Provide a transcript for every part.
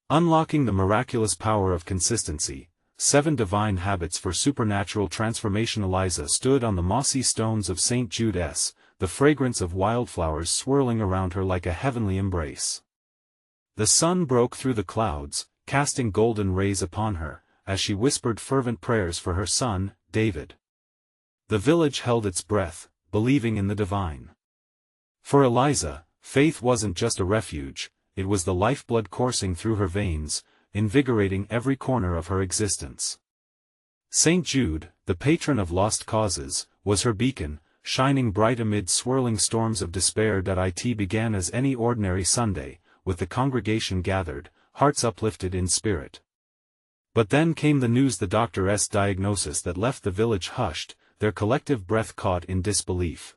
Unlocking the miraculous power of consistency. 7 Divine Habits for Supernatural Transformation. Eliza stood on the mossy stones of St. Jude's, the fragrance of wildflowers swirling around her like a heavenly embrace. The sun broke through the clouds, casting golden rays upon her, as she whispered fervent prayers for her son, David. The village held its breath, believing in the divine. For Eliza, faith wasn't just a refuge, it was the lifeblood coursing through her veins, invigorating every corner of her existence. St. Jude, the patron of lost causes, was her beacon, shining bright amid swirling storms of despair. It began as any ordinary Sunday, with the congregation gathered, hearts uplifted in spirit. But then came the news, the doctor's diagnosis that left the village hushed, their collective breath caught in disbelief.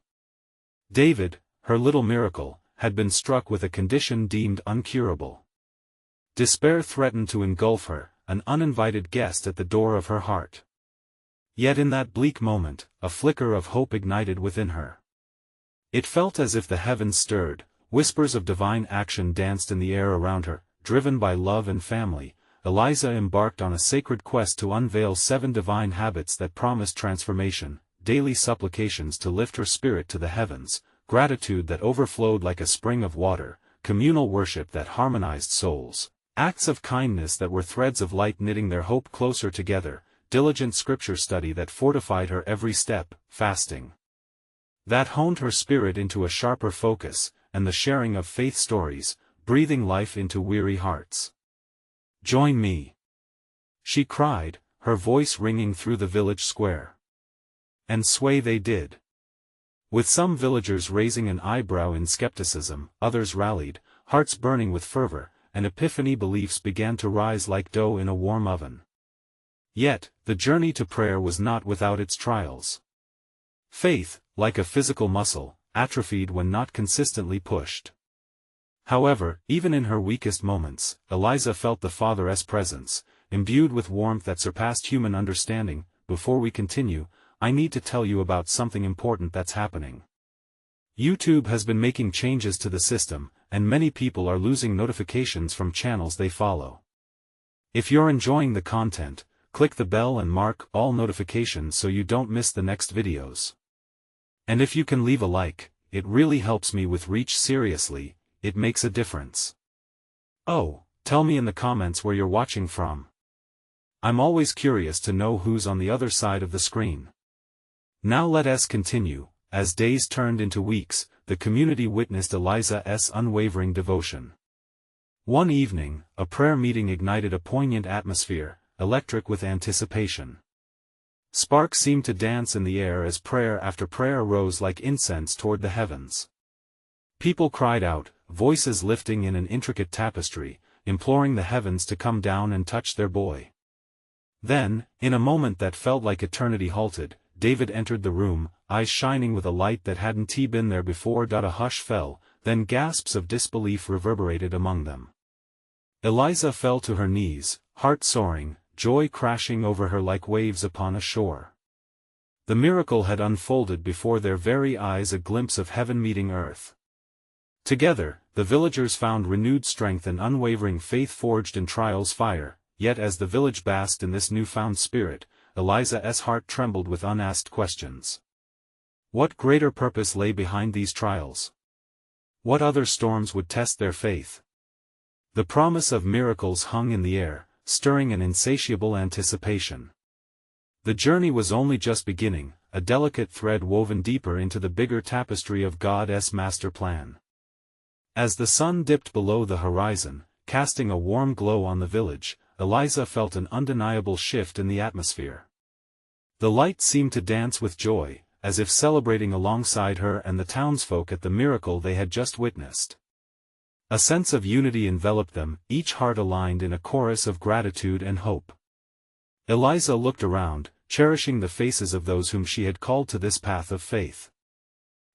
David, her little miracle, had been struck with a condition deemed incurable. Despair threatened to engulf her, an uninvited guest at the door of her heart. Yet in that bleak moment, a flicker of hope ignited within her. It felt as if the heavens stirred, whispers of divine action danced in the air around her. Driven by love and family, Eliza embarked on a sacred quest to unveil 7 divine habits that promised transformation, daily supplications to lift her spirit to the heavens, gratitude that overflowed like a spring of water, communal worship that harmonized souls, acts of kindness that were threads of light knitting their hope closer together, diligent scripture study that fortified her every step, fasting that honed her spirit into a sharper focus, and the sharing of faith stories, breathing life into weary hearts. "Join me!" she cried, her voice ringing through the village square. And sway they did. With some villagers raising an eyebrow in skepticism, others rallied, hearts burning with fervor, and epiphany beliefs began to rise like dough in a warm oven. Yet, the journey to prayer was not without its trials. Faith, like a physical muscle, atrophied when not consistently pushed. However, even in her weakest moments, Eliza felt the Father's presence, imbued with warmth that surpassed human understanding. Before we continue, I need to tell you about something important that's happening. YouTube has been making changes to the system, and many people are losing notifications from channels they follow. If you're enjoying the content, click the bell and mark all notifications so you don't miss the next videos. And if you can leave a like, it really helps me with reach. Seriously, it makes a difference. Oh, tell me in the comments where you're watching from. I'm always curious to know who's on the other side of the screen. Now let us continue. As days turned into weeks, the community witnessed Eliza's unwavering devotion. One evening, a prayer meeting ignited a poignant atmosphere, electric with anticipation. Sparks seemed to dance in the air as prayer after prayer rose like incense toward the heavens. People cried out, voices lifting in an intricate tapestry, imploring the heavens to come down and touch their boy. Then, in a moment that felt like eternity halted, David entered the room, eyes shining with a light that hadn't been there before. A hush fell, then gasps of disbelief reverberated among them. Eliza fell to her knees, heart soaring, joy crashing over her like waves upon a shore. The miracle had unfolded before their very eyes, a glimpse of heaven meeting earth. Together, the villagers found renewed strength and unwavering faith forged in trials fire. Yet as the village basked in this newfound spirit, Eliza's heart trembled with unasked questions. What greater purpose lay behind these trials? What other storms would test their faith? The promise of miracles hung in the air, stirring an insatiable anticipation. The journey was only just beginning, a delicate thread woven deeper into the bigger tapestry of God's master plan. As the sun dipped below the horizon, casting a warm glow on the village, Eliza felt an undeniable shift in the atmosphere. The light seemed to dance with joy, as if celebrating alongside her and the townsfolk at the miracle they had just witnessed. A sense of unity enveloped them, each heart aligned in a chorus of gratitude and hope. Eliza looked around, cherishing the faces of those whom she had called to this path of faith.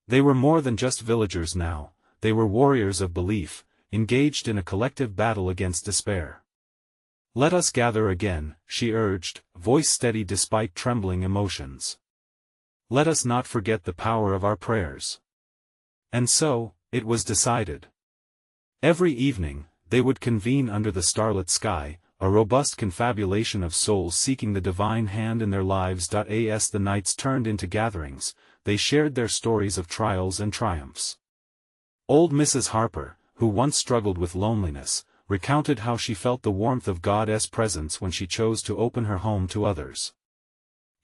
They were more than just villagers now, they were warriors of belief, engaged in a collective battle against despair. "Let us gather again," she urged, voice steady despite trembling emotions. "Let us not forget the power of our prayers." And so, it was decided. Every evening, They would convene under the starlit sky, a robust confabulation of souls seeking the divine hand in their lives. As the nights turned into gatherings, they shared their stories of trials and triumphs. Old Mrs. Harper, who once struggled with loneliness, recounted how she felt the warmth of God's presence when she chose to open her home to others.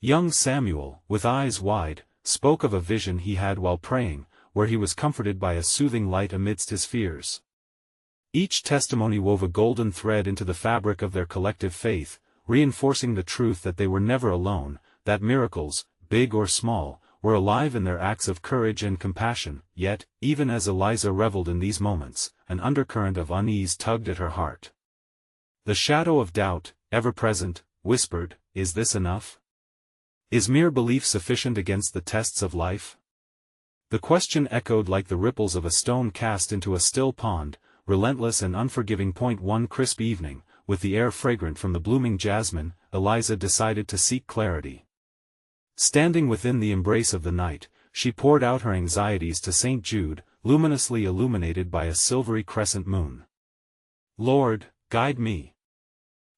Young Samuel, with eyes wide, spoke of a vision he had while praying, where he was comforted by a soothing light amidst his fears. Each testimony wove a golden thread into the fabric of their collective faith, reinforcing the truth that they were never alone, that miracles, big or small, were alive in their acts of courage and compassion. Yet, even as Eliza reveled in these moments, an undercurrent of unease tugged at her heart. The shadow of doubt, ever present, whispered, "Is this enough? Is mere belief sufficient against the tests of life?" The question echoed like the ripples of a stone cast into a still pond, relentless and unforgiving. One crisp evening, with the air fragrant from the blooming jasmine, Eliza decided to seek clarity. Standing within the embrace of the night, she poured out her anxieties to St. Jude, luminously illuminated by a silvery crescent moon. "Lord, guide me.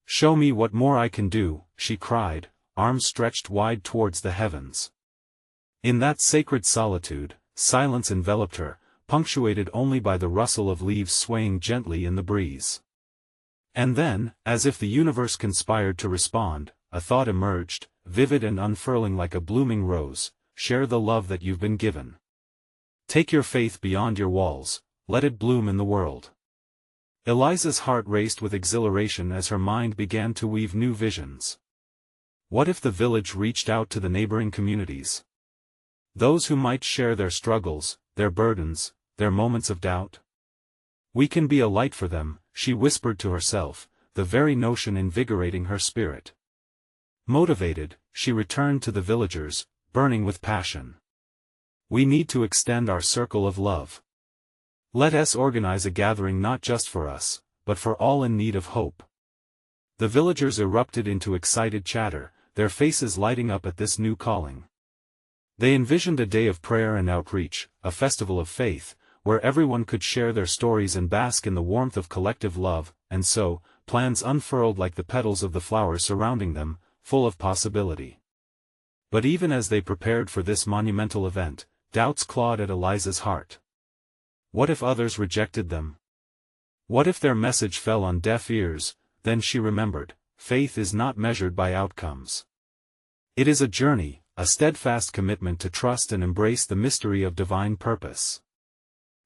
Show me what more I can do," she cried, arms stretched wide towards the heavens. In that sacred solitude, silence enveloped her, punctuated only by the rustle of leaves swaying gently in the breeze. And then, as if the universe conspired to respond, a thought emerged, vivid and unfurling like a blooming rose: share the love that you've been given. Take your faith beyond your walls, let it bloom in the world. Eliza's heart raced with exhilaration as her mind began to weave new visions. What if the village reached out to the neighboring communities? Those who might share their struggles, their burdens, their moments of doubt? "We can be a light for them," she whispered to herself, the very notion invigorating her spirit. Motivated, she returned to the villagers, burning with passion. "We need to extend our circle of love. Let us organize a gathering not just for us, but for all in need of hope." The villagers erupted into excited chatter, their faces lighting up at this new calling. They envisioned a day of prayer and outreach, a festival of faith, where everyone could share their stories and bask in the warmth of collective love. And so, plans unfurled like the petals of the flowers surrounding them, full of possibility. But even as they prepared for this monumental event, doubts clawed at Eliza's heart. What if others rejected them? What if their message fell on deaf ears? Then she remembered, faith is not measured by outcomes. It is a journey, a steadfast commitment to trust and embrace the mystery of divine purpose.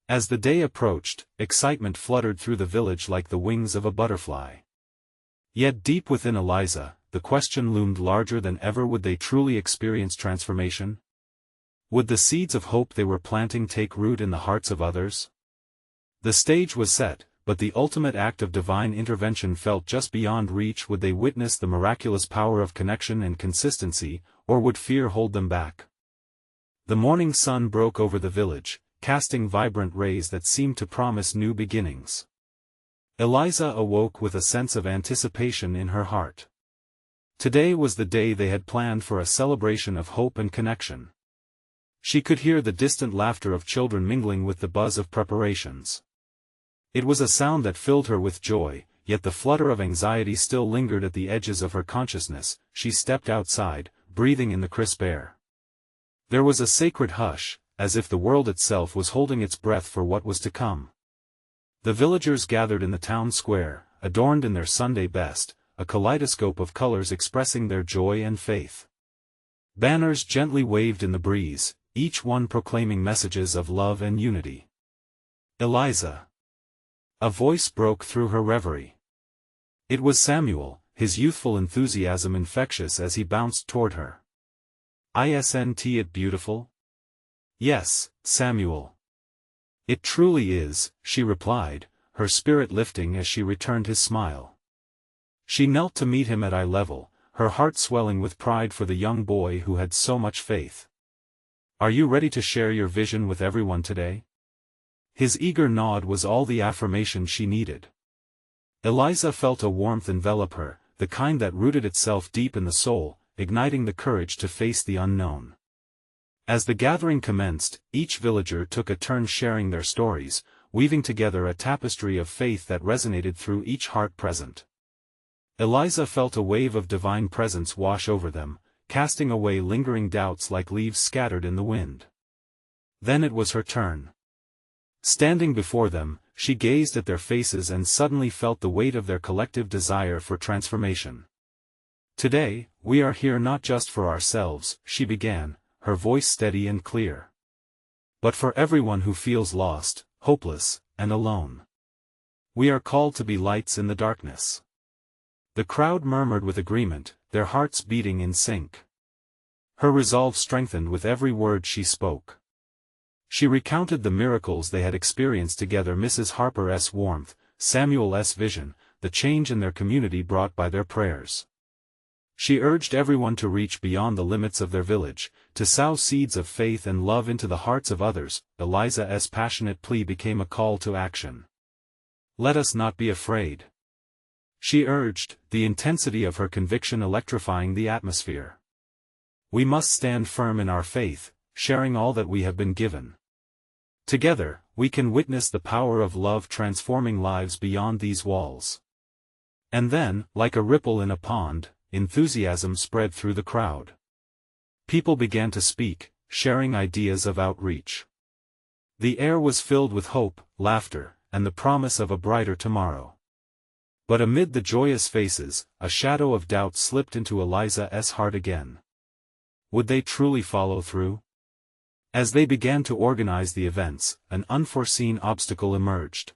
As the day approached, excitement fluttered through the village like the wings of a butterfly. Yet deep within Eliza, the question loomed larger than ever: would they truly experience transformation? Would the seeds of hope they were planting take root in the hearts of others? The stage was set, but the ultimate act of divine intervention felt just beyond reach. Would they witness the miraculous power of connection and consistency, or would fear hold them back? The morning sun broke over the village, casting vibrant rays that seemed to promise new beginnings. Eliza awoke with a sense of anticipation in her heart. Today was the day they had planned for, a celebration of hope and connection. She could hear the distant laughter of children mingling with the buzz of preparations. It was a sound that filled her with joy, yet the flutter of anxiety still lingered at the edges of her consciousness. She stepped outside, breathing in the crisp air. There was a sacred hush, as if the world itself was holding its breath for what was to come. The villagers gathered in the town square, adorned in their Sunday best, a kaleidoscope of colors expressing their joy and faith. Banners gently waved in the breeze, each one proclaiming messages of love and unity. "Eliza!" A voice broke through her reverie. It was Samuel, his youthful enthusiasm infectious as he bounced toward her. "Isn't it beautiful?" "Yes, Samuel. It truly is," she replied, her spirit lifting as she returned his smile. She knelt to meet him at eye level, her heart swelling with pride for the young boy who had so much faith. "Are you ready to share your vision with everyone today?" His eager nod was all the affirmation she needed. Eliza felt a warmth envelop her, the kind that rooted itself deep in the soul, igniting the courage to face the unknown. As the gathering commenced, each villager took a turn sharing their stories, weaving together a tapestry of faith that resonated through each heart present. Eliza felt a wave of divine presence wash over them, casting away lingering doubts like leaves scattered in the wind. Then it was her turn. Standing before them, she gazed at their faces and suddenly felt the weight of their collective desire for transformation. "Today, we are here not just for ourselves," she began, her voice steady and clear. "But for everyone who feels lost, hopeless, and alone. We are called to be lights in the darkness." The crowd murmured with agreement, their hearts beating in sync. Her resolve strengthened with every word she spoke. She recounted the miracles they had experienced together, Mrs. Harper's warmth, Samuel's vision, the change in their community brought by their prayers. She urged everyone to reach beyond the limits of their village, to sow seeds of faith and love into the hearts of others. Eliza's passionate plea became a call to action. "Let us not be afraid," she urged, the intensity of her conviction electrifying the atmosphere. "We must stand firm in our faith, sharing all that we have been given. Together, we can witness the power of love transforming lives beyond these walls." And then, like a ripple in a pond, enthusiasm spread through the crowd. People began to speak, sharing ideas of outreach. The air was filled with hope, laughter, and the promise of a brighter tomorrow. But amid the joyous faces, a shadow of doubt slipped into Eliza's heart again. Would they truly follow through? As they began to organize the events, an unforeseen obstacle emerged.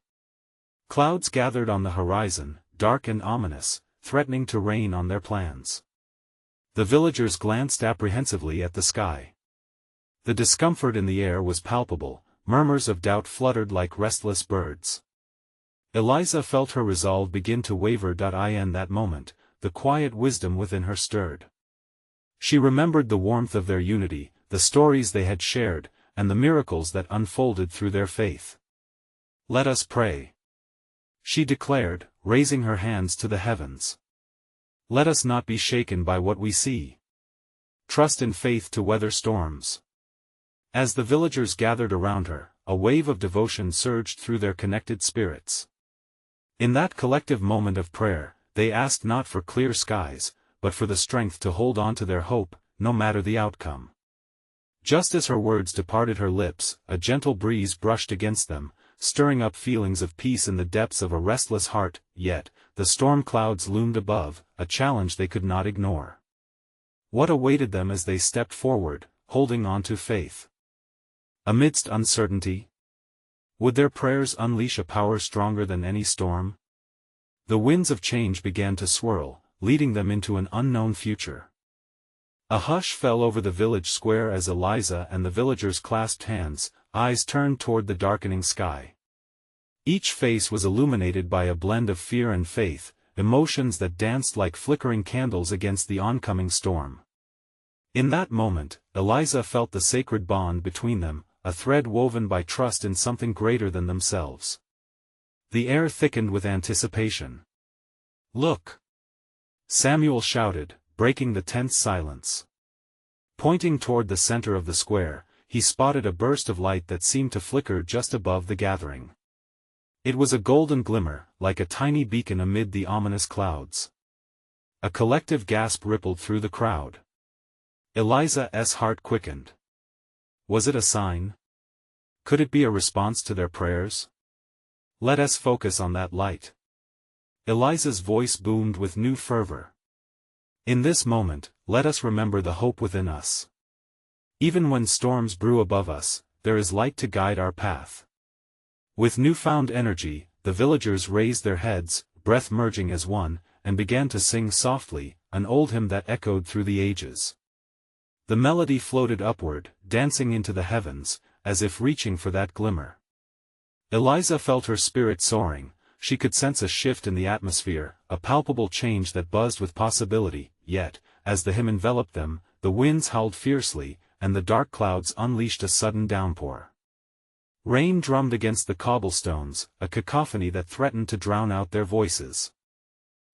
Clouds gathered on the horizon, dark and ominous, threatening to rain on their plans. The villagers glanced apprehensively at the sky. The discomfort in the air was palpable, murmurs of doubt fluttered like restless birds. Eliza felt her resolve begin to waver. In that moment, the quiet wisdom within her stirred. She remembered the warmth of their unity, the stories they had shared, and the miracles that unfolded through their faith. "Let us pray," she declared, raising her hands to the heavens. "Let us not be shaken by what we see. Trust in faith to weather storms." As the villagers gathered around her, a wave of devotion surged through their connected spirits. In that collective moment of prayer, they asked not for clear skies, but for the strength to hold on to their hope, no matter the outcome. Just as her words departed her lips, a gentle breeze brushed against them, stirring up feelings of peace in the depths of a restless heart. Yet, the storm clouds loomed above, a challenge they could not ignore. What awaited them as they stepped forward, holding on to faith? Amidst uncertainty, would their prayers unleash a power stronger than any storm? The winds of change began to swirl, leading them into an unknown future. A hush fell over the village square as Eliza and the villagers clasped hands, eyes turned toward the darkening sky. Each face was illuminated by a blend of fear and faith, emotions that danced like flickering candles against the oncoming storm. In that moment, Eliza felt the sacred bond between them, a thread woven by trust in something greater than themselves. The air thickened with anticipation. "Look!" Samuel shouted, breaking the tense silence. Pointing toward the center of the square, he spotted a burst of light that seemed to flicker just above the gathering. It was a golden glimmer, like a tiny beacon amid the ominous clouds. A collective gasp rippled through the crowd. Eliza's heart quickened. Was it a sign? Could it be a response to their prayers? "Let us focus on that light." Eliza's voice boomed with new fervor. "In this moment, let us remember the hope within us. Even when storms brew above us, there is light to guide our path." With newfound energy, the villagers raised their heads, breath merging as one, and began to sing softly, an old hymn that echoed through the ages. The melody floated upward, dancing into the heavens, as if reaching for that glimmer. Eliza felt her spirit soaring. She could sense a shift in the atmosphere, a palpable change that buzzed with possibility. Yet, as the hymn enveloped them, the winds howled fiercely, and the dark clouds unleashed a sudden downpour. Rain drummed against the cobblestones, a cacophony that threatened to drown out their voices.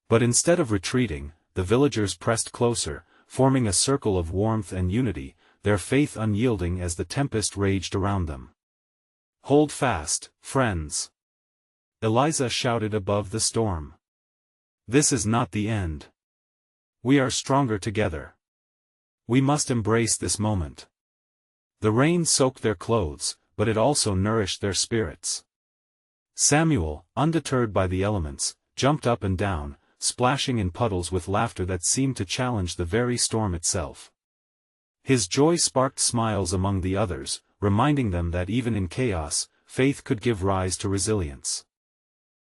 But instead of retreating, the villagers pressed closer, forming a circle of warmth and unity, their faith unyielding as the tempest raged around them. Hold fast, friends. Eliza shouted above the storm. This is not the end. We are stronger together. We must embrace this moment. The rain soaked their clothes, but it also nourished their spirits. Samuel, undeterred by the elements, jumped up and down, splashing in puddles with laughter that seemed to challenge the very storm itself. His joy sparked smiles among the others, reminding them that even in chaos, faith could give rise to resilience.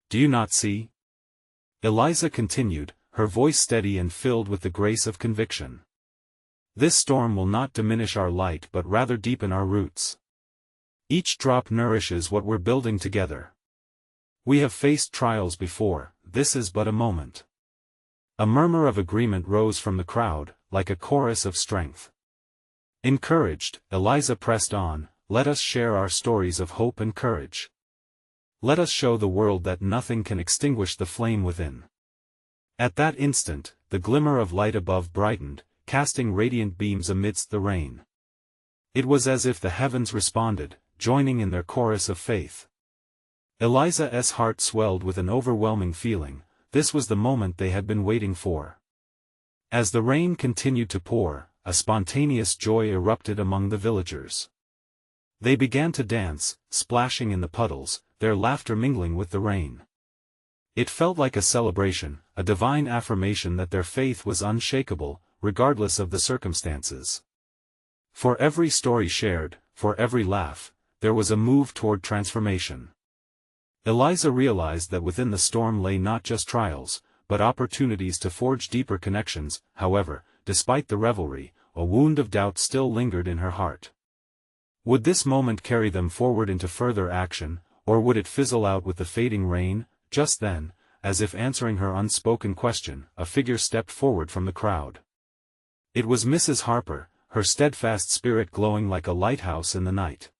Do you not see? Eliza continued, her voice steady and filled with the grace of conviction. This storm will not diminish our light but rather deepen our roots. Each drop nourishes what we're building together. We have faced trials before, this is but a moment. A murmur of agreement rose from the crowd, like a chorus of strength. Encouraged, Eliza pressed on, let us share our stories of hope and courage. Let us show the world that nothing can extinguish the flame within. At that instant, the glimmer of light above brightened, casting radiant beams amidst the rain. It was as if the heavens responded, joining in their chorus of faith. Eliza's heart swelled with an overwhelming feeling. This was the moment they had been waiting for. As the rain continued to pour, a spontaneous joy erupted among the villagers. They began to dance, splashing in the puddles, their laughter mingling with the rain. It felt like a celebration, a divine affirmation that their faith was unshakable, regardless of the circumstances. For every story shared, for every laugh, there was a move toward transformation. Eliza realized that within the storm lay not just trials, but opportunities to forge deeper connections. However, despite the revelry, a wound of doubt still lingered in her heart. Would this moment carry them forward into further action, or would it fizzle out with the fading rain? Just then, as if answering her unspoken question, a figure stepped forward from the crowd. It was Mrs. Harper, her steadfast spirit glowing like a lighthouse in the night.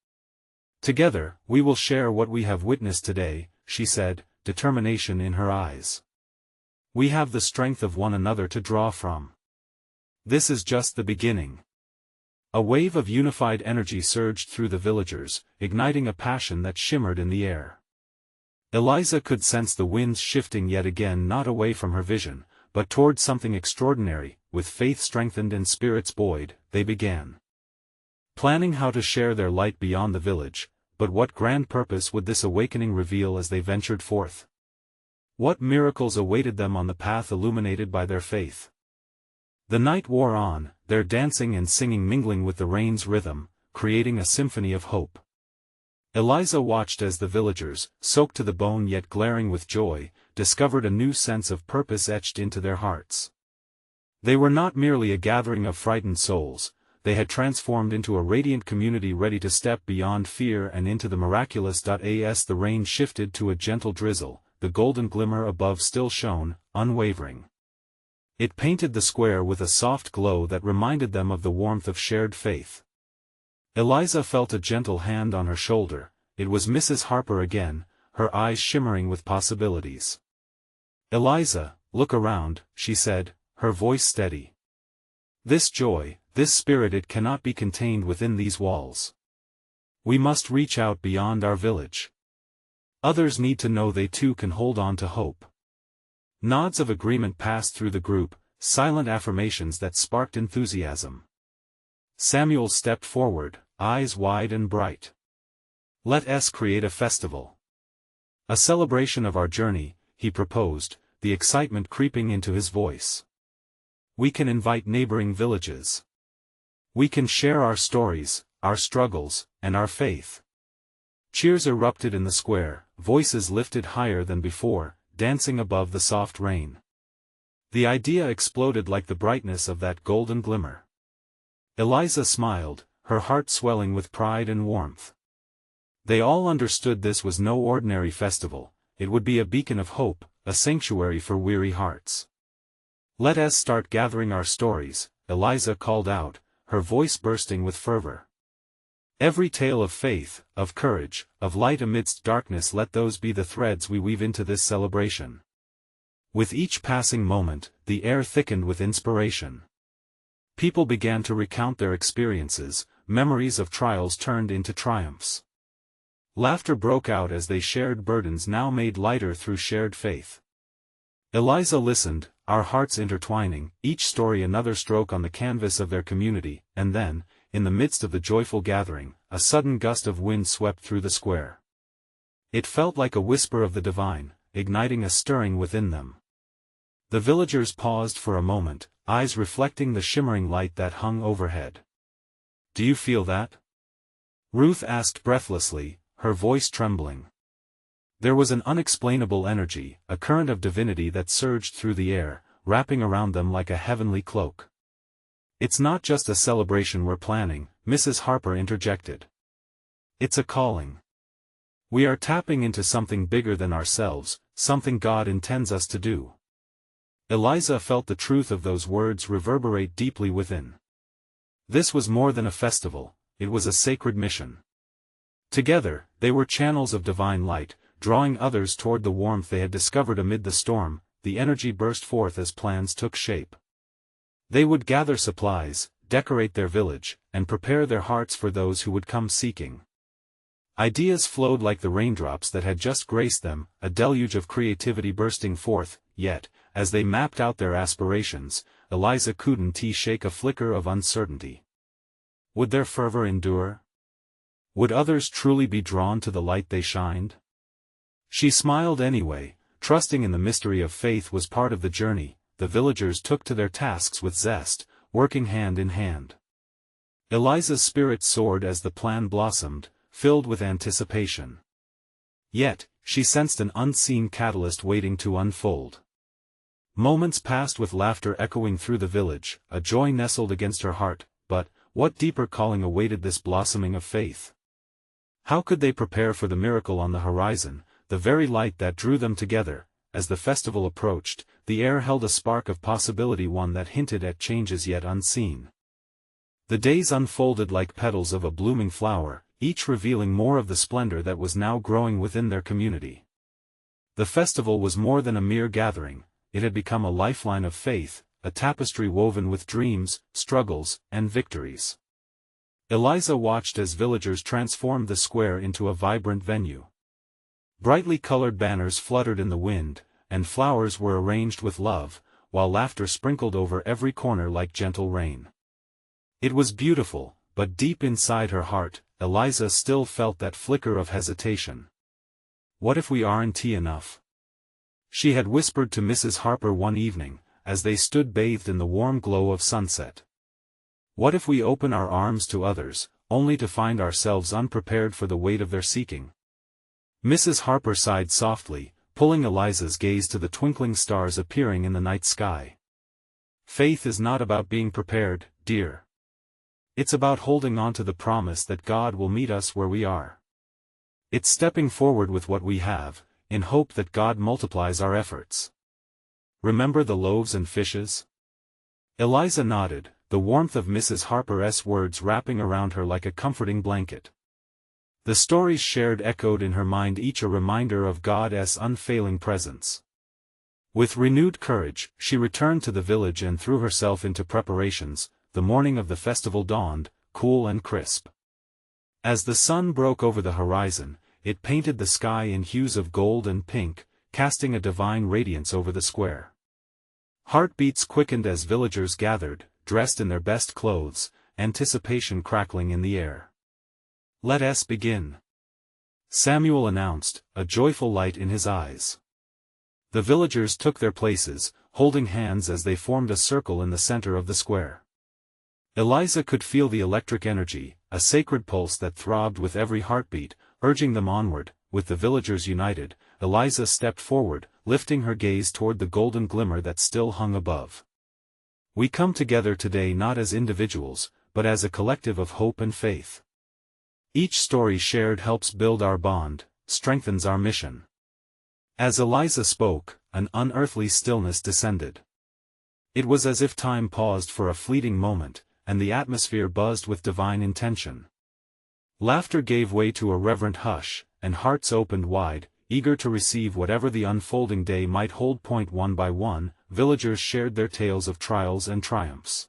Together, we will share what we have witnessed today, she said, determination in her eyes. We have the strength of one another to draw from. This is just the beginning. A wave of unified energy surged through the villagers, igniting a passion that shimmered in the air. Eliza could sense the winds shifting yet again, not away from her vision, but toward something extraordinary. With faith strengthened and spirits buoyed, they began planning how to share their light beyond the village. But what grand purpose would this awakening reveal as they ventured forth? What miracles awaited them on the path illuminated by their faith? The night wore on, their dancing and singing mingling with the rain's rhythm, creating a symphony of hope. Eliza watched as the villagers, soaked to the bone yet glaring with joy, discovered a new sense of purpose etched into their hearts. They were not merely a gathering of frightened souls, they had transformed into a radiant community ready to step beyond fear and into the miraculous. As the rain shifted to a gentle drizzle, the golden glimmer above still shone, unwavering. It painted the square with a soft glow that reminded them of the warmth of shared faith. Eliza felt a gentle hand on her shoulder. It was Mrs. Harper again, her eyes shimmering with possibilities. Eliza, look around, she said, her voice steady. This joy, this spirit, it cannot be contained within these walls. We must reach out beyond our village. Others need to know they too can hold on to hope. Nods of agreement passed through the group, silent affirmations that sparked enthusiasm. Samuel stepped forward, eyes wide and bright. Let us create a festival. A celebration of our journey, he proposed, the excitement creeping into his voice. We can invite neighboring villages. We can share our stories, our struggles, and our faith. Cheers erupted in the square, voices lifted higher than before, dancing above the soft rain. The idea exploded like the brightness of that golden glimmer. Eliza smiled, her heart swelling with pride and warmth. They all understood this was no ordinary festival, it would be a beacon of hope, a sanctuary for weary hearts. Let us start gathering our stories, Eliza called out, her voice bursting with fervor. Every tale of faith, of courage, of light amidst darkness, let those be the threads we weave into this celebration. With each passing moment, the air thickened with inspiration. People began to recount their experiences, memories of trials turned into triumphs. Laughter broke out as they shared burdens now made lighter through shared faith. Eliza listened, our hearts intertwining, each story another stroke on the canvas of their community, and then, in the midst of the joyful gathering, a sudden gust of wind swept through the square. It felt like a whisper of the divine, igniting a stirring within them. The villagers paused for a moment, eyes reflecting the shimmering light that hung overhead. "Do you feel that?" Ruth asked breathlessly, her voice trembling. There was an unexplainable energy, a current of divinity that surged through the air, wrapping around them like a heavenly cloak. "It's not just a celebration we're planning," Mrs. Harper interjected. "It's a calling. We are tapping into something bigger than ourselves, something God intends us to do." Eliza felt the truth of those words reverberate deeply within. This was more than a festival, it was a sacred mission. Together, they were channels of divine light, drawing others toward the warmth they had discovered amid the storm. The energy burst forth as plans took shape. They would gather supplies, decorate their village, and prepare their hearts for those who would come seeking. Ideas flowed like the raindrops that had just graced them, a deluge of creativity bursting forth, yet, as they mapped out their aspirations, Eliza couldn't shake a flicker of uncertainty. Would their fervor endure? Would others truly be drawn to the light they shined? She smiled anyway, trusting in the mystery of faith was part of the journey. The villagers took to their tasks with zest, working hand in hand. Eliza's spirit soared as the plan blossomed, filled with anticipation. Yet, she sensed an unseen catalyst waiting to unfold. Moments passed with laughter echoing through the village, a joy nestled against her heart, but, what deeper calling awaited this blossoming of faith? How could they prepare for the miracle on the horizon, the very light that drew them together? As the festival approached, the air held a spark of possibility, one that hinted at changes yet unseen. The days unfolded like petals of a blooming flower, each revealing more of the splendor that was now growing within their community. The festival was more than a mere gathering, it had become a lifeline of faith, a tapestry woven with dreams, struggles, and victories. Eliza watched as villagers transformed the square into a vibrant venue. Brightly colored banners fluttered in the wind, and flowers were arranged with love, while laughter sprinkled over every corner like gentle rain. It was beautiful, but deep inside her heart, Eliza still felt that flicker of hesitation. "What if we aren't enough?" she had whispered to Mrs. Harper one evening, as they stood bathed in the warm glow of sunset. "What if we open our arms to others, only to find ourselves unprepared for the weight of their seeking?" Mrs. Harper sighed softly, pulling Eliza's gaze to the twinkling stars appearing in the night sky. "Faith is not about being prepared, dear. It's about holding on to the promise that God will meet us where we are. It's stepping forward with what we have, in hope that God multiplies our efforts. Remember the loaves and fishes?" Eliza nodded, the warmth of Mrs. Harper's words wrapping around her like a comforting blanket. The stories shared echoed in her mind, each a reminder of God's unfailing presence. With renewed courage, she returned to the village and threw herself into preparations. The morning of the festival dawned, cool and crisp. As the sun broke over the horizon, it painted the sky in hues of gold and pink, casting a divine radiance over the square. Heartbeats quickened as villagers gathered, dressed in their best clothes, anticipation crackling in the air. "Let us begin," Samuel announced, a joyful light in his eyes. The villagers took their places, holding hands as they formed a circle in the center of the square. Eliza could feel the electric energy, a sacred pulse that throbbed with every heartbeat, urging them onward. With the villagers united, Eliza stepped forward, lifting her gaze toward the golden glimmer that still hung above. "We come together today not as individuals, but as a collective of hope and faith. Each story shared helps build our bond, strengthens our mission." As Eliza spoke, an unearthly stillness descended. It was as if time paused for a fleeting moment, and the atmosphere buzzed with divine intention. Laughter gave way to a reverent hush, and hearts opened wide, eager to receive whatever the unfolding day might hold. One by one, villagers shared their tales of trials and triumphs.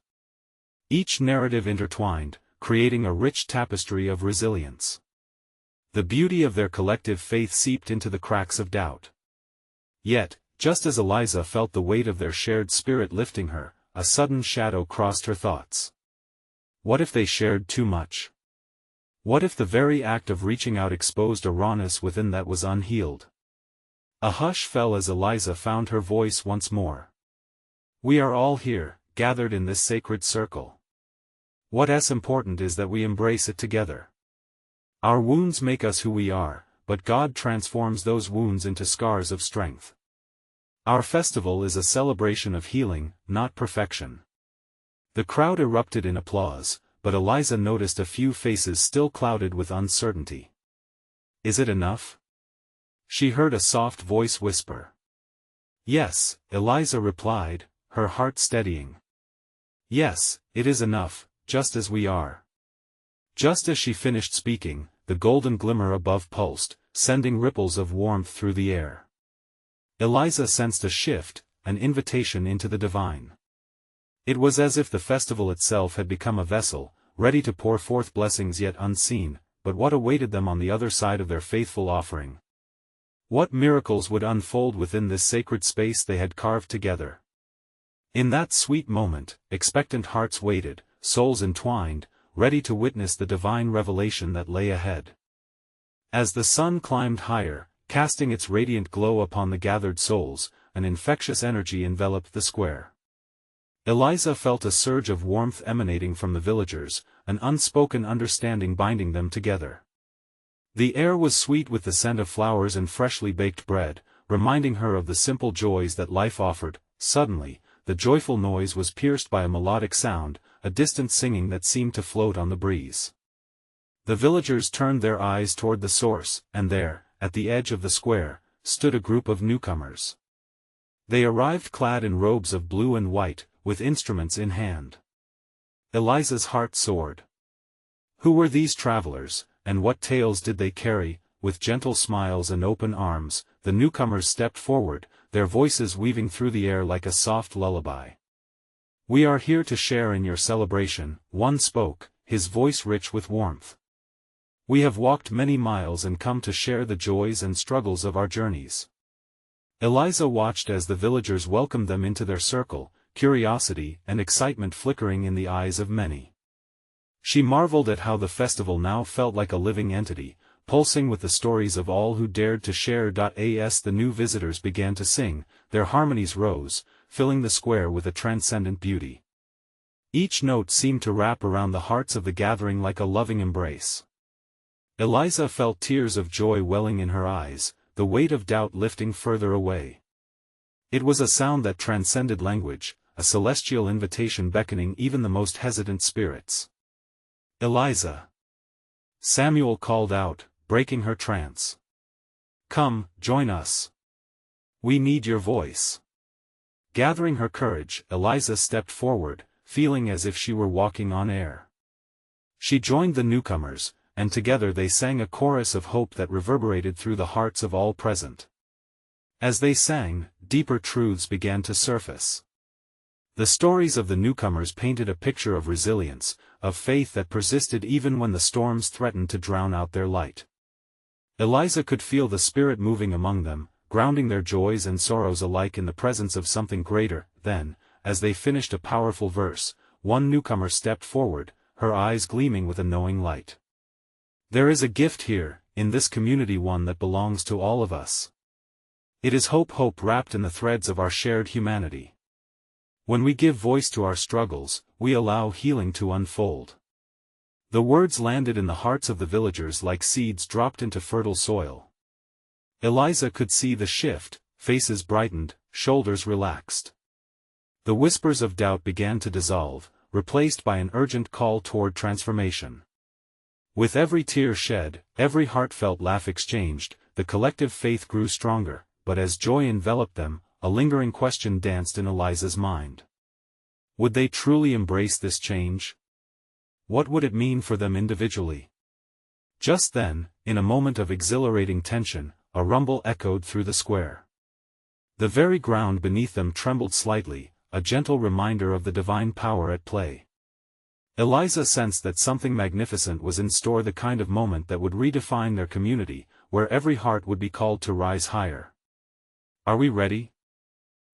Each narrative intertwined, creating a rich tapestry of resilience. The beauty of their collective faith seeped into the cracks of doubt. Yet, just as Eliza felt the weight of their shared spirit lifting her, a sudden shadow crossed her thoughts. What if they shared too much? What if the very act of reaching out exposed a rawness within that was unhealed? A hush fell as Eliza found her voice once more. We are all here, gathered in this sacred circle. What's important is that we embrace it together. Our wounds make us who we are, but God transforms those wounds into scars of strength. Our festival is a celebration of healing, not perfection. The crowd erupted in applause, but Eliza noticed a few faces still clouded with uncertainty. Is it enough? She heard a soft voice whisper. Yes, Eliza replied, her heart steadying. Yes, it is enough, just as we are. Just as she finished speaking, the golden glimmer above pulsed, sending ripples of warmth through the air. Eliza sensed a shift, an invitation into the divine. It was as if the festival itself had become a vessel, ready to pour forth blessings yet unseen, but what awaited them on the other side of their faithful offering? What miracles would unfold within this sacred space they had carved together? In that sweet moment, expectant hearts waited, souls entwined, ready to witness the divine revelation that lay ahead. As the sun climbed higher, casting its radiant glow upon the gathered souls, an infectious energy enveloped the square. Eliza felt a surge of warmth emanating from the villagers, an unspoken understanding binding them together. The air was sweet with the scent of flowers and freshly baked bread, reminding her of the simple joys that life offered. Suddenly, the joyful noise was pierced by a melodic sound, a distant singing that seemed to float on the breeze. The villagers turned their eyes toward the source, and there, at the edge of the square, stood a group of newcomers. They arrived clad in robes of blue and white, with instruments in hand. Eliza's heart soared. Who were these travelers, and what tales did they carry? With gentle smiles and open arms, the newcomers stepped forward, their voices weaving through the air like a soft lullaby. We are here to share in your celebration, one spoke, his voice rich with warmth. We have walked many miles and come to share the joys and struggles of our journeys. Eliza watched as the villagers welcomed them into their circle, curiosity and excitement flickering in the eyes of many. She marveled at how the festival now felt like a living entity, pulsing with the stories of all who dared to share. As the new visitors began to sing, their harmonies rose, filling the square with a transcendent beauty. Each note seemed to wrap around the hearts of the gathering like a loving embrace. Eliza felt tears of joy welling in her eyes, the weight of doubt lifting further away. It was a sound that transcended language, a celestial invitation beckoning even the most hesitant spirits. Eliza! Samuel called out, breaking her trance. Come, join us. We need your voice. Gathering her courage, Eliza stepped forward, feeling as if she were walking on air. She joined the newcomers, and together they sang a chorus of hope that reverberated through the hearts of all present. As they sang, deeper truths began to surface. The stories of the newcomers painted a picture of resilience, of faith that persisted even when the storms threatened to drown out their light. Eliza could feel the Spirit moving among them, grounding their joys and sorrows alike in the presence of something greater. Then, as they finished a powerful verse, one newcomer stepped forward, her eyes gleaming with a knowing light. There is a gift here, in this community, one that belongs to all of us. It is hope wrapped in the threads of our shared humanity. When we give voice to our struggles, we allow healing to unfold. The words landed in the hearts of the villagers like seeds dropped into fertile soil. Eliza could see the shift, faces brightened, shoulders relaxed. The whispers of doubt began to dissolve, replaced by an urgent call toward transformation. With every tear shed, every heartfelt laugh exchanged, the collective faith grew stronger, but as joy enveloped them, a lingering question danced in Eliza's mind. Would they truly embrace this change? What would it mean for them individually? Just then, in a moment of exhilarating tension, a rumble echoed through the square. The very ground beneath them trembled slightly, a gentle reminder of the divine power at play. Eliza sensed that something magnificent was in store, the kind of moment that would redefine their community, where every heart would be called to rise higher. "Are we ready?"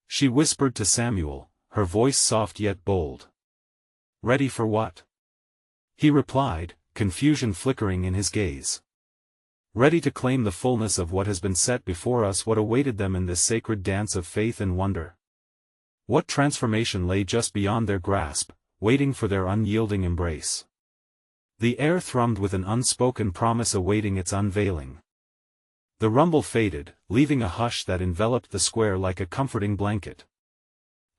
she whispered to Samuel, her voice soft yet bold. "Ready for what?" he replied, confusion flickering in his gaze. "Ready to claim the fullness of what has been set before us, what awaited them in this sacred dance of faith and wonder. What transformation lay just beyond their grasp, waiting for their unyielding embrace." The air thrummed with an unspoken promise awaiting its unveiling. The rumble faded, leaving a hush that enveloped the square like a comforting blanket.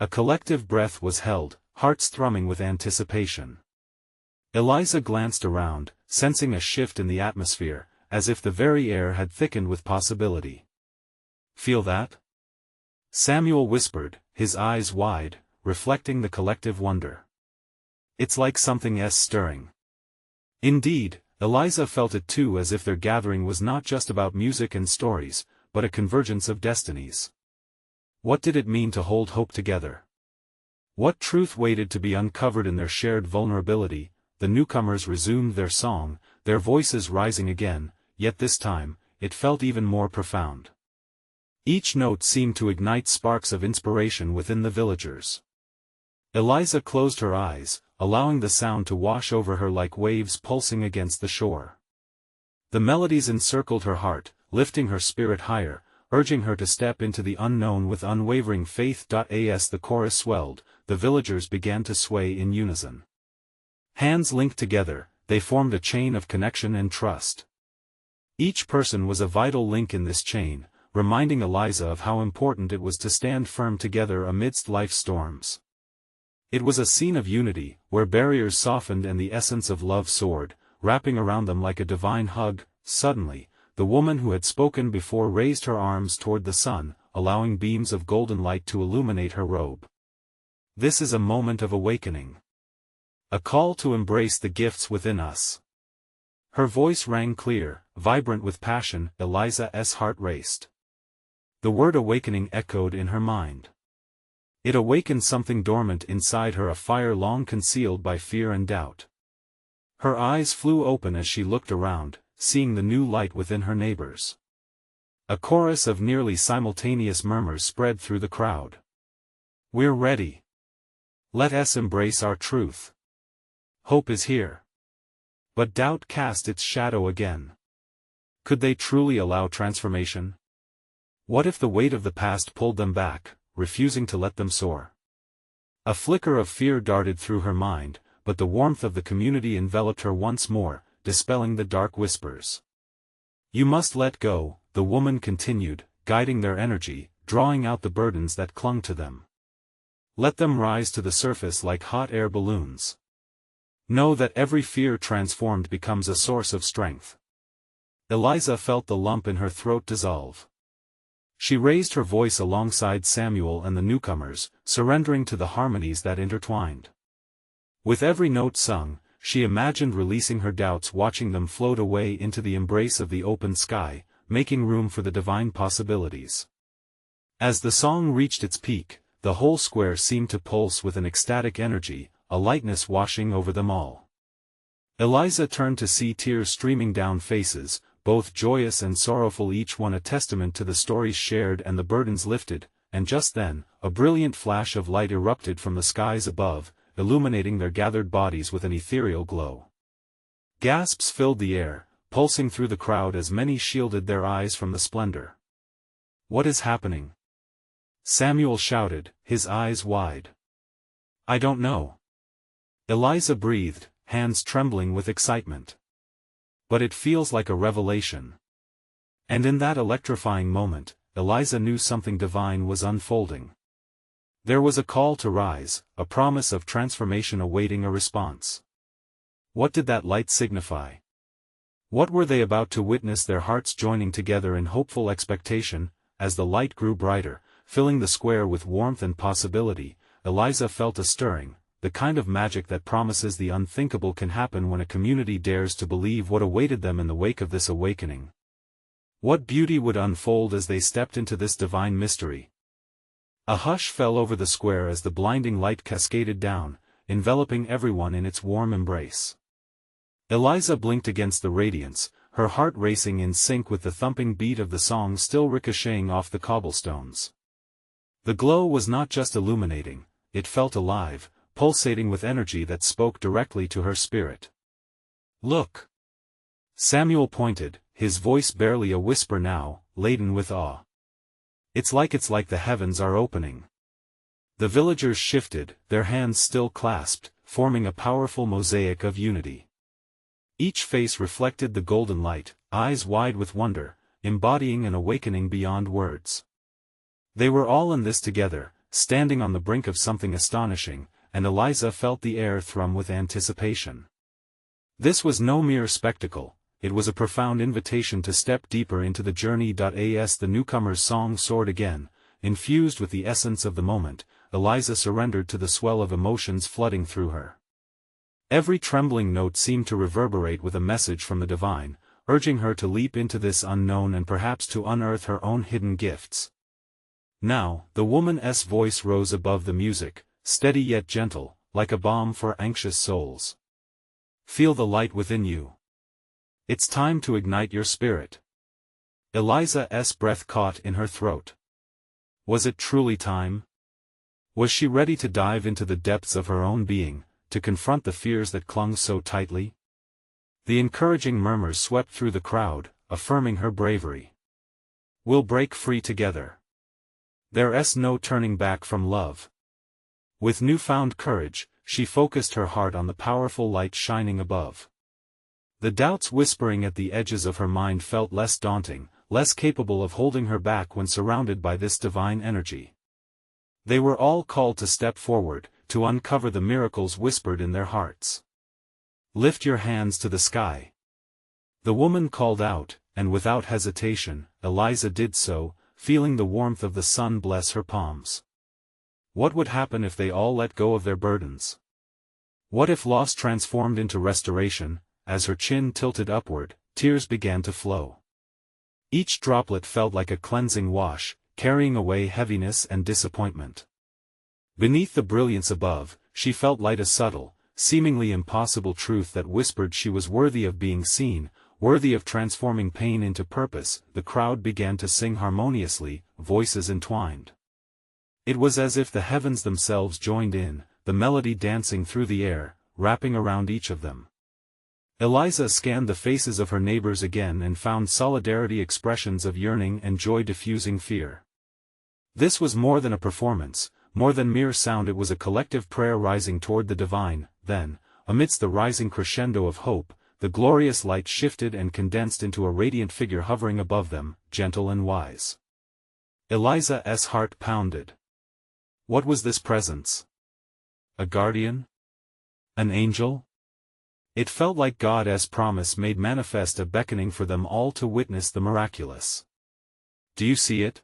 A collective breath was held, hearts thrumming with anticipation. Eliza glanced around, sensing a shift in the atmosphere, as if the very air had thickened with possibility. "Feel that?" Samuel whispered, his eyes wide, reflecting the collective wonder. "It's like something's stirring." Indeed, Eliza felt it too, as if their gathering was not just about music and stories, but a convergence of destinies. What did it mean to hold hope together? What truth waited to be uncovered in their shared vulnerability? The newcomers resumed their song, their voices rising again, yet this time, it felt even more profound. Each note seemed to ignite sparks of inspiration within the villagers. Eliza closed her eyes, allowing the sound to wash over her like waves pulsing against the shore. The melodies encircled her heart, lifting her spirit higher, urging her to step into the unknown with unwavering faith. As the chorus swelled, the villagers began to sway in unison. Hands linked together, they formed a chain of connection and trust. Each person was a vital link in this chain, reminding Eliza of how important it was to stand firm together amidst life's storms. It was a scene of unity, where barriers softened and the essence of love soared, wrapping around them like a divine hug. Suddenly, the woman who had spoken before raised her arms toward the sun, allowing beams of golden light to illuminate her robe. "This is a moment of awakening. A call to embrace the gifts within us." Her voice rang clear, vibrant with passion. Eliza's heart raced. The word awakening echoed in her mind. It awakened something dormant inside her, a fire long concealed by fear and doubt. Her eyes flew open as she looked around, seeing the new light within her neighbors. A chorus of nearly simultaneous murmurs spread through the crowd. "We're ready. Let us embrace our truth. Hope is here." But doubt cast its shadow again. Could they truly allow transformation? What if the weight of the past pulled them back, refusing to let them soar? A flicker of fear darted through her mind, but the warmth of the community enveloped her once more, dispelling the dark whispers. "You must let go," the woman continued, guiding their energy, drawing out the burdens that clung to them. "Let them rise to the surface like hot air balloons. Know that every fear transformed becomes a source of strength." Eliza felt the lump in her throat dissolve. She raised her voice alongside Samuel and the newcomers, surrendering to the harmonies that intertwined. With every note sung, she imagined releasing her doubts, watching them float away into the embrace of the open sky, making room for the divine possibilities. As the song reached its peak, the whole square seemed to pulse with an ecstatic energy, a lightness washing over them all. Eliza turned to see tears streaming down faces, both joyous and sorrowful, each one a testament to the stories shared and the burdens lifted, and just then, a brilliant flash of light erupted from the skies above, illuminating their gathered bodies with an ethereal glow. Gasps filled the air, pulsing through the crowd as many shielded their eyes from the splendor. "What is happening?" Samuel shouted, his eyes wide. "I don't know." Eliza breathed, hands trembling with excitement. "But it feels like a revelation." And in that electrifying moment, Eliza knew something divine was unfolding. There was a call to rise, a promise of transformation awaiting a response. What did that light signify? What were they about to witness? Their hearts joining together in hopeful expectation. As the light grew brighter, filling the square with warmth and possibility, Eliza felt a stirring. The kind of magic that promises the unthinkable can happen when a community dares to believe what awaited them in the wake of this awakening. What beauty would unfold as they stepped into this divine mystery? A hush fell over the square as the blinding light cascaded down, enveloping everyone in its warm embrace. Eliza blinked against the radiance, her heart racing in sync with the thumping beat of the song still ricocheting off the cobblestones. The glow was not just illuminating, it felt alive, pulsating with energy that spoke directly to her spirit. "Look!" Samuel pointed, his voice barely a whisper now, laden with awe. It's like the heavens are opening." The villagers shifted, their hands still clasped, forming a powerful mosaic of unity. Each face reflected the golden light, eyes wide with wonder, embodying an awakening beyond words. They were all in this together, standing on the brink of something astonishing, and Eliza felt the air thrum with anticipation. This was no mere spectacle, it was a profound invitation to step deeper into the journey. As the newcomer's song soared again, infused with the essence of the moment, Eliza surrendered to the swell of emotions flooding through her. Every trembling note seemed to reverberate with a message from the divine, urging her to leap into this unknown and perhaps to unearth her own hidden gifts. Now, the woman's voice rose above the music, steady yet gentle, like a balm for anxious souls. "Feel the light within you. It's time to ignite your spirit." Eliza's breath caught in her throat. Was it truly time? Was she ready to dive into the depths of her own being, to confront the fears that clung so tightly? The encouraging murmurs swept through the crowd, affirming her bravery. "We'll break free together. There's no turning back from love." With newfound courage, she focused her heart on the powerful light shining above. The doubts whispering at the edges of her mind felt less daunting, less capable of holding her back when surrounded by this divine energy. They were all called to step forward, to uncover the miracles whispered in their hearts. "Lift your hands to the sky." The woman called out, and without hesitation, Eliza did so, feeling the warmth of the sun bless her palms. What would happen if they all let go of their burdens? What if loss transformed into restoration? As her chin tilted upward, tears began to flow. Each droplet felt like a cleansing wash, carrying away heaviness and disappointment. Beneath the brilliance above, she felt light, a subtle, seemingly impossible truth that whispered she was worthy of being seen, worthy of transforming pain into purpose. The crowd began to sing harmoniously, voices entwined. It was as if the heavens themselves joined in, the melody dancing through the air, wrapping around each of them. Eliza scanned the faces of her neighbors again and found solidarity, expressions of yearning and joy diffusing fear. This was more than a performance, more than mere sound. It was a collective prayer rising toward the divine. Then, amidst the rising crescendo of hope, the glorious light shifted and condensed into a radiant figure hovering above them, gentle and wise. Eliza's heart pounded. What was this presence? A guardian? An angel? It felt like God's promise made manifest, a beckoning for them all to witness the miraculous. "Do you see it?"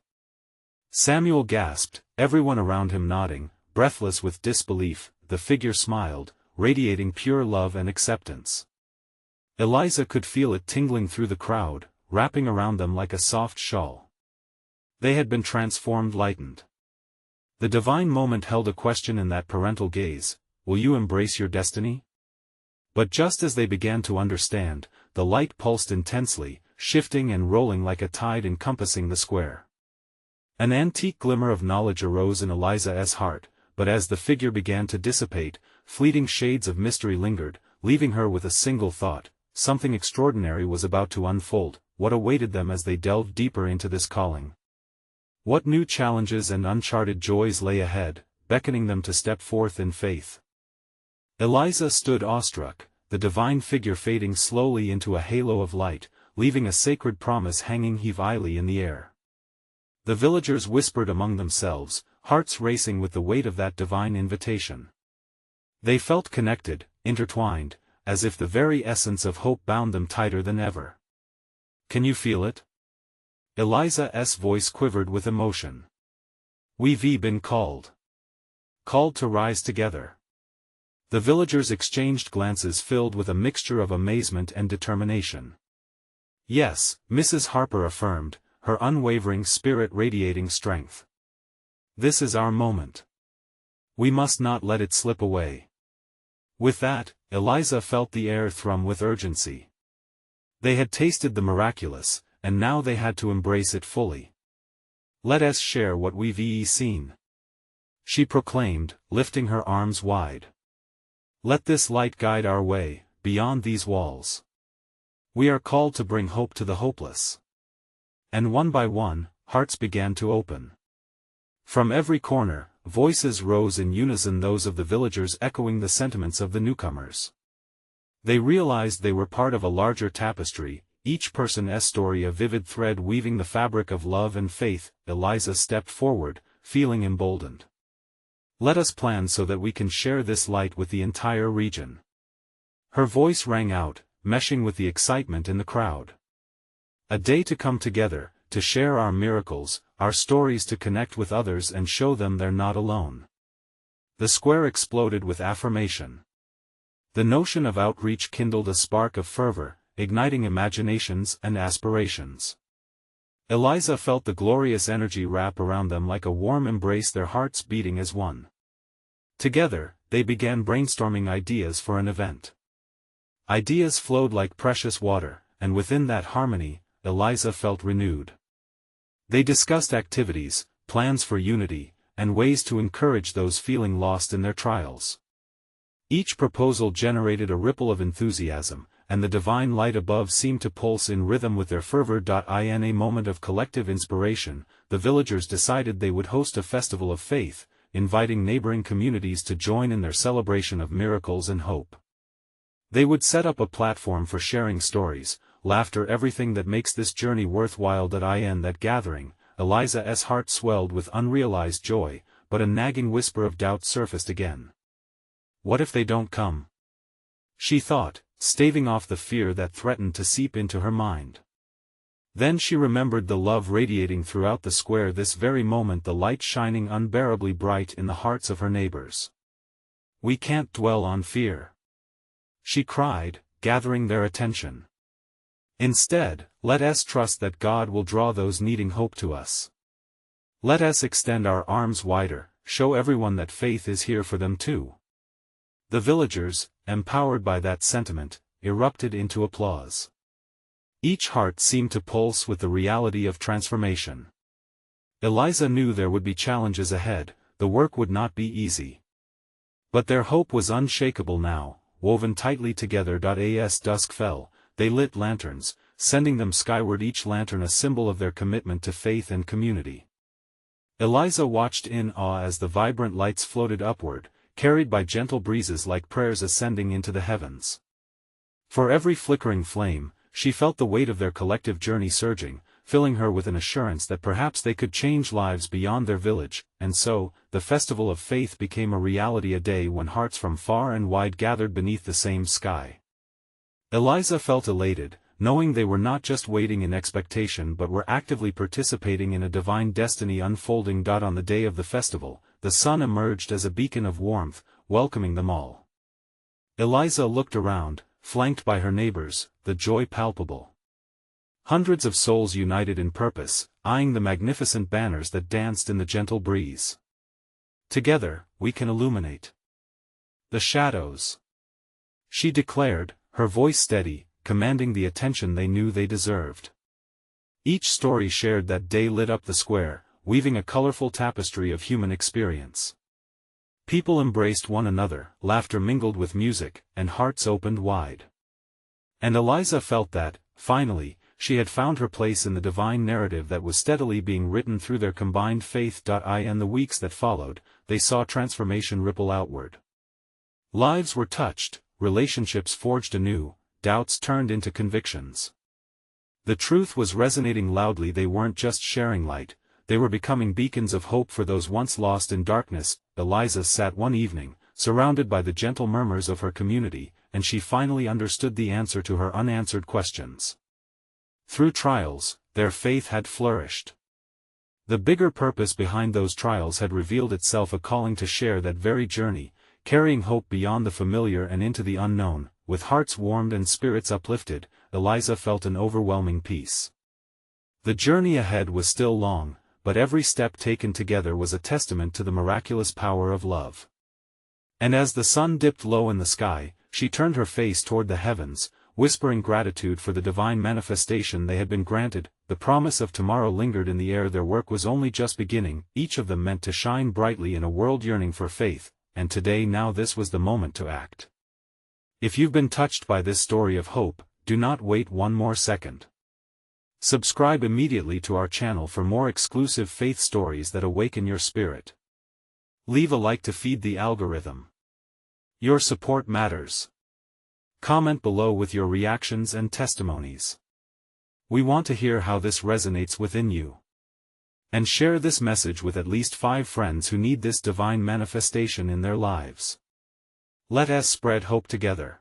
Samuel gasped, everyone around him nodding, breathless with disbelief. The figure smiled, radiating pure love and acceptance. Eliza could feel it tingling through the crowd, wrapping around them like a soft shawl. They had been transformed, lightened. The divine moment held a question in that parental gaze: will you embrace your destiny? But just as they began to understand, the light pulsed intensely, shifting and rolling like a tide encompassing the square. An antique glimmer of knowledge arose in Eliza's heart, but as the figure began to dissipate, fleeting shades of mystery lingered, leaving her with a single thought: something extraordinary was about to unfold. What awaited them as they delved deeper into this calling? What new challenges and uncharted joys lay ahead, beckoning them to step forth in faith? Eliza stood awestruck, the divine figure fading slowly into a halo of light, leaving a sacred promise hanging heavily in the air. The villagers whispered among themselves, hearts racing with the weight of that divine invitation. They felt connected, intertwined, as if the very essence of hope bound them tighter than ever. "Can you feel it?" Eliza's voice quivered with emotion. "We've been called. Called to rise together." The villagers exchanged glances filled with a mixture of amazement and determination. "Yes," Mrs. Harper affirmed, her unwavering spirit radiating strength. "This is our moment. We must not let it slip away." With that, Eliza felt the air thrum with urgency. They had tasted the miraculous, and now they had to embrace it fully. "Let us share what we've seen," she proclaimed, lifting her arms wide. "Let this light guide our way, beyond these walls. We are called to bring hope to the hopeless." And one by one, hearts began to open. From every corner, voices rose in unison, those of the villagers echoing the sentiments of the newcomers. They realized they were part of a larger tapestry, each person's story a vivid thread weaving the fabric of love and faith. Eliza stepped forward, feeling emboldened. "Let us plan so that we can share this light with the entire region." Her voice rang out, meshing with the excitement in the crowd. "A day to come together, to share our miracles, our stories, to connect with others and show them they're not alone." The square exploded with affirmation. The notion of outreach kindled a spark of fervor, igniting imaginations and aspirations. Eliza felt the glorious energy wrap around them like a warm embrace, their hearts beating as one. Together, they began brainstorming ideas for an event. Ideas flowed like precious water, and within that harmony, Eliza felt renewed. They discussed activities, plans for unity, and ways to encourage those feeling lost in their trials. Each proposal generated a ripple of enthusiasm, and the divine light above seemed to pulse in rhythm with their fervor. In a moment of collective inspiration, the villagers decided they would host a festival of faith, inviting neighboring communities to join in their celebration of miracles and hope. They would set up a platform for sharing stories, laughter, everything that makes this journey worthwhile. In that gathering, Eliza's heart swelled with unrealized joy, but a nagging whisper of doubt surfaced again. "What if they don't come?" she thought, staving off the fear that threatened to seep into her mind. Then she remembered the love radiating throughout the square this very moment, the light shining unbearably bright in the hearts of her neighbors. "We can't dwell on fear," she cried, gathering their attention. "Instead, let us trust that God will draw those needing hope to us. Let us extend our arms wider, show everyone that faith is here for them too." The villagers, empowered by that sentiment, erupted into applause. Each heart seemed to pulse with the reality of transformation. Eliza knew there would be challenges ahead, the work would not be easy. But their hope was unshakable now, woven tightly together. As dusk fell, they lit lanterns, sending them skyward, each lantern a symbol of their commitment to faith and community. Eliza watched in awe as the vibrant lights floated upward, carried by gentle breezes like prayers ascending into the heavens. For every flickering flame, she felt the weight of their collective journey surging, filling her with an assurance that perhaps they could change lives beyond their village. And so, the festival of faith became a reality, a day when hearts from far and wide gathered beneath the same sky. Eliza felt elated, knowing they were not just waiting in expectation but were actively participating in a divine destiny unfolding. On the day of the festival, the sun emerged as a beacon of warmth, welcoming them all. Eliza looked around, flanked by her neighbors, the joy palpable. Hundreds of souls united in purpose, eyeing the magnificent banners that danced in the gentle breeze. "Together, we can illuminate the shadows," she declared, her voice steady, commanding the attention they knew they deserved. Each story shared that day lit up the square, weaving a colorful tapestry of human experience. People embraced one another, laughter mingled with music, and hearts opened wide. And Eliza felt that, finally, she had found her place in the divine narrative that was steadily being written through their combined faith. In the weeks that followed, they saw transformation ripple outward. Lives were touched, relationships forged anew, doubts turned into convictions. The truth was resonating loudly. They weren't just sharing light, they were becoming beacons of hope for those once lost in darkness. Eliza sat one evening, surrounded by the gentle murmurs of her community, and she finally understood the answer to her unanswered questions. Through trials, their faith had flourished. The bigger purpose behind those trials had revealed itself, a calling to share that very journey, carrying hope beyond the familiar and into the unknown. With hearts warmed and spirits uplifted, Eliza felt an overwhelming peace. The journey ahead was still long, but every step taken together was a testament to the miraculous power of love. And as the sun dipped low in the sky, she turned her face toward the heavens, whispering gratitude for the divine manifestation they had been granted. The promise of tomorrow lingered in the air. Their work was only just beginning, each of them meant to shine brightly in a world yearning for faith, and today now this was the moment to act. If you've been touched by this story of hope, do not wait one more second. Subscribe immediately to our channel for more exclusive faith stories that awaken your spirit. Leave a like to feed the algorithm. Your support matters. Comment below with your reactions and testimonies. We want to hear how this resonates within you. And share this message with at least 5 friends who need this divine manifestation in their lives. Let us spread hope together.